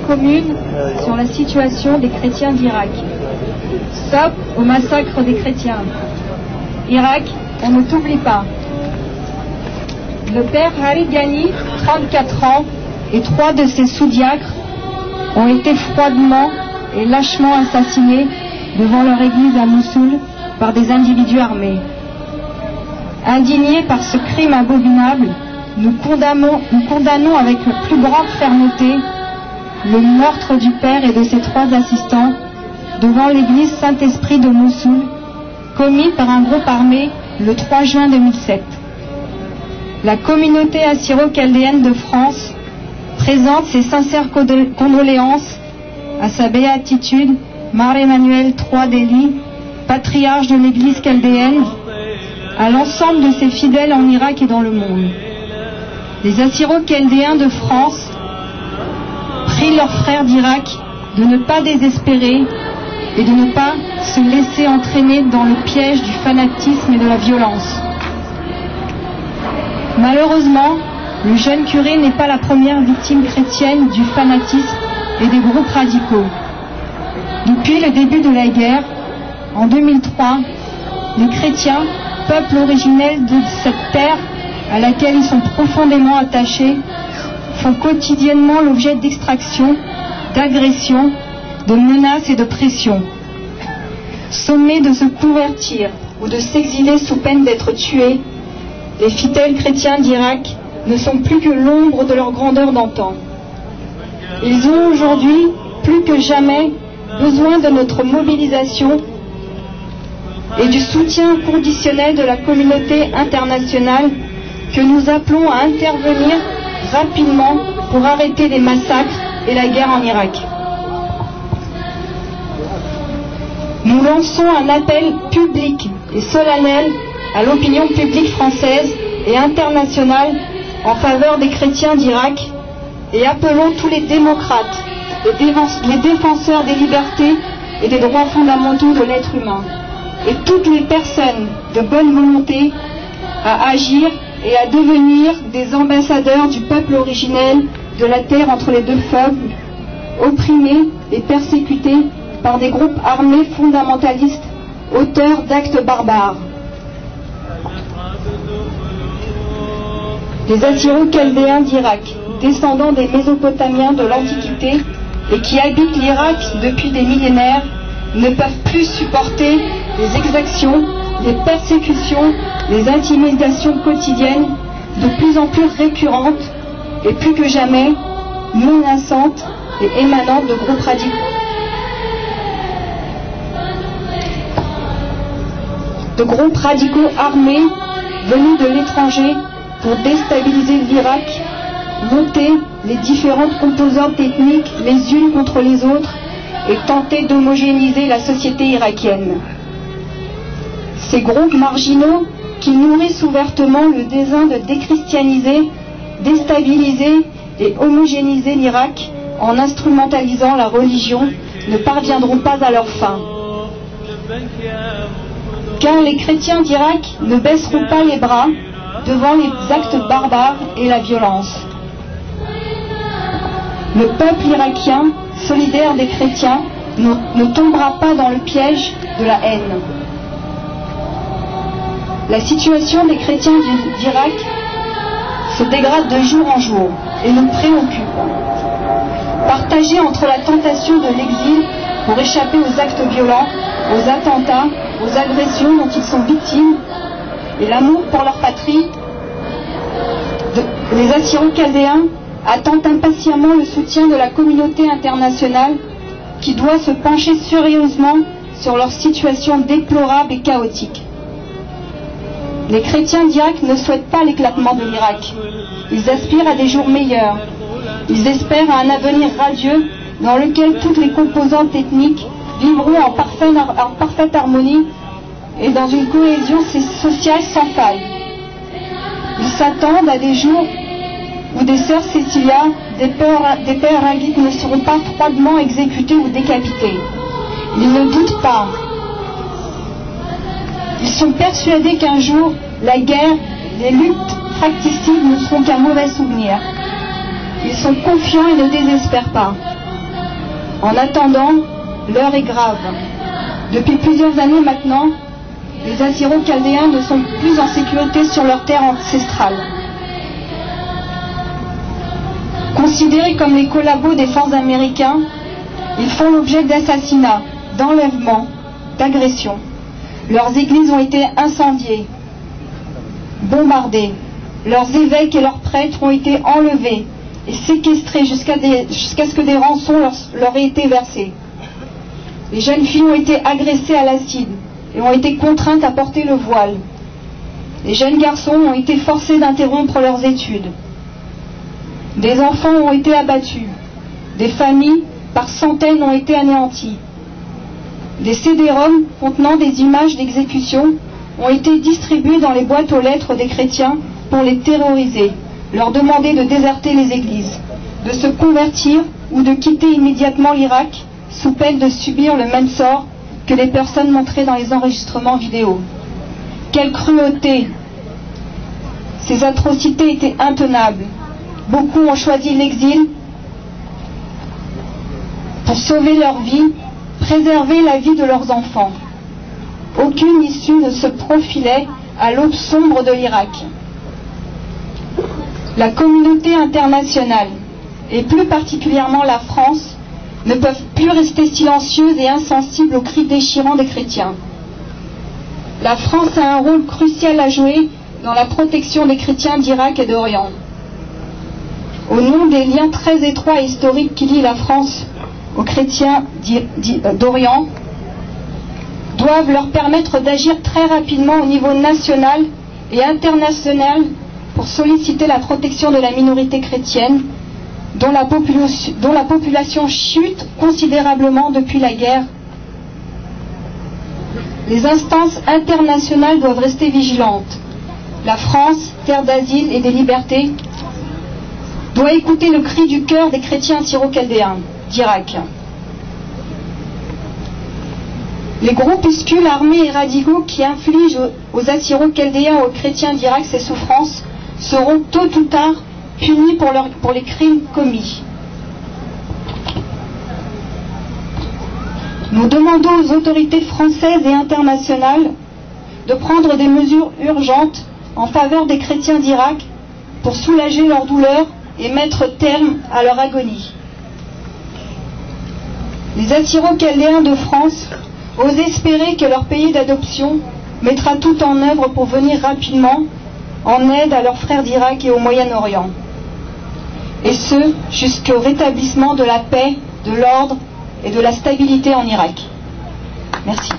commune sur la situation des chrétiens d'Irak. Stop au massacre des chrétiens. Irak, on ne t'oublie pas. Le père Ali Ghani, 34 ans, et 3 de ses sous-diacres ont été froidement et lâchement assassinés devant leur église à Mossoul par des individus armés. Indignés par ce crime abominable, nous condamnons avec la plus grande fermeté le meurtre du père et de ses 3 assistants devant l'église Saint-Esprit de Mossoul, commis par un groupe armé le 3 juin 2007. La communauté assyro-chaldéenne de France présente ses sincères condoléances à sa béatitude Mar-Emmanuel III d'Élie, patriarche de l'église chaldéenne, à l'ensemble de ses fidèles en Irak et dans le monde. Les Assyro-Chaldéens de France prient leurs frères d'Irak de ne pas désespérer et de ne pas se laisser entraîner dans le piège du fanatisme et de la violence. Malheureusement, le jeune curé n'est pas la première victime chrétienne du fanatisme et des groupes radicaux. Depuis le début de la guerre, en 2003, les chrétiens, peuple originel de cette terre à laquelle ils sont profondément attachés, font quotidiennement l'objet d'extraction, d'agressions, de menaces et de pressions. Sommés de se convertir ou de s'exiler sous peine d'être tués, les fidèles chrétiens d'Irak ne sont plus que l'ombre de leur grandeur d'antan. Ils ont aujourd'hui, plus que jamais, besoin de notre mobilisation et du soutien conditionnel de la communauté internationale que nous appelons à intervenir rapidement pour arrêter les massacres et la guerre en Irak. Nous lançons un appel public et solennel à l'opinion publique française et internationale en faveur des chrétiens d'Irak et appelons tous les démocrates, les défenseurs des libertés et des droits fondamentaux de l'être humain et toutes les personnes de bonne volonté à agir et à devenir des ambassadeurs du peuple originel de la terre entre les deux peuples, opprimés et persécutés par des groupes armés fondamentalistes, auteurs d'actes barbares. Les Assyro-Chaldéens d'Irak, descendants des Mésopotamiens de l'Antiquité et qui habitent l'Irak depuis des millénaires, ne peuvent plus supporter les exactions, les persécutions, les intimidations quotidiennes, de plus en plus récurrentes et plus que jamais menaçantes et émanantes de groupes radicaux. De groupes radicaux armés venus de l'étranger pour déstabiliser l'Irak, monter les différentes composantes ethniques les unes contre les autres et tenter d'homogénéiser la société irakienne. Ces groupes marginaux qui nourrissent ouvertement le désir de déchristianiser, déstabiliser et homogénéiser l'Irak en instrumentalisant la religion ne parviendront pas à leur fin. Car les chrétiens d'Irak ne baisseront pas les bras devant les actes barbares et la violence. Le peuple irakien, solidaire des chrétiens, ne tombera pas dans le piège de la haine. La situation des chrétiens d'Irak se dégrade de jour en jour et nous préoccupe. Partagés entre la tentation de l'exil pour échapper aux actes violents, aux attentats, aux agressions dont ils sont victimes, et l'amour pour leur patrie, les Assyro-Chaldéens attendent impatiemment le soutien de la communauté internationale qui doit se pencher sérieusement sur leur situation déplorable et chaotique. Les chrétiens d'Irak ne souhaitent pas l'éclatement de l'Irak. Ils aspirent à des jours meilleurs. Ils espèrent à un avenir radieux dans lequel toutes les composantes ethniques vivront en parfaite harmonie et dans une cohésion sociale sans faille. Ils s'attendent à des jours où des sœurs Cécilia, des pères Raghib ne seront pas froidement exécutés ou décapités. Ils ne doutent pas. Ils sont persuadés qu'un jour, la guerre, les luttes fratricides ne seront qu'un mauvais souvenir. Ils sont confiants et ne désespèrent pas. En attendant, l'heure est grave. Depuis plusieurs années maintenant, les Assyro-Chaldéens ne sont plus en sécurité sur leur terre ancestrale. Considérés comme les collabos des forces américains, ils font l'objet d'assassinats, d'enlèvements, d'agressions. Leurs églises ont été incendiées, bombardées. Leurs évêques et leurs prêtres ont été enlevés et séquestrés jusqu'à ce que des rançons leur aient été versées. Les jeunes filles ont été agressées à l'acide et ont été contraintes à porter le voile. Les jeunes garçons ont été forcés d'interrompre leurs études. Des enfants ont été abattus. Des familles, par centaines, ont été anéanties. Des CD-ROM contenant des images d'exécution ont été distribués dans les boîtes aux lettres des chrétiens pour les terroriser, leur demander de déserter les églises, de se convertir ou de quitter immédiatement l'Irak sous peine de subir le même sort que les personnes montrées dans les enregistrements vidéo. Quelle cruauté! Ces atrocités étaient intenables. Beaucoup ont choisi l'exil pour sauver leur vie, préserver la vie de leurs enfants. Aucune issue ne se profilait à l'aube sombre de l'Irak. La communauté internationale, et plus particulièrement la France, ne peuvent plus rester silencieuses et insensibles aux cris déchirants des chrétiens. La France a un rôle crucial à jouer dans la protection des chrétiens d'Irak et d'Orient. Au nom des liens très étroits et historiques qui lient la France aux chrétiens d'Orient, doivent leur permettre d'agir très rapidement au niveau national et international pour solliciter la protection de la minorité chrétienne, dont la population chute considérablement depuis la guerre. Les instances internationales doivent rester vigilantes. La France, terre d'asile et des libertés, doit écouter le cri du cœur des chrétiens assyro-chaldéens d'Irak. Les groupuscules armés et radicaux qui infligent aux Assyro-Chaldéens et aux chrétiens d'Irak ces souffrances seront tôt ou tard punis pour les crimes commis. Nous demandons aux autorités françaises et internationales de prendre des mesures urgentes en faveur des chrétiens d'Irak pour soulager leur douleur et mettre terme à leur agonie. Les Assyro-Chaldéens de France osent espérer que leur pays d'adoption mettra tout en œuvre pour venir rapidement en aide à leurs frères d'Irak et au Moyen-Orient. Et ce, jusqu'au rétablissement de la paix, de l'ordre et de la stabilité en Irak. Merci.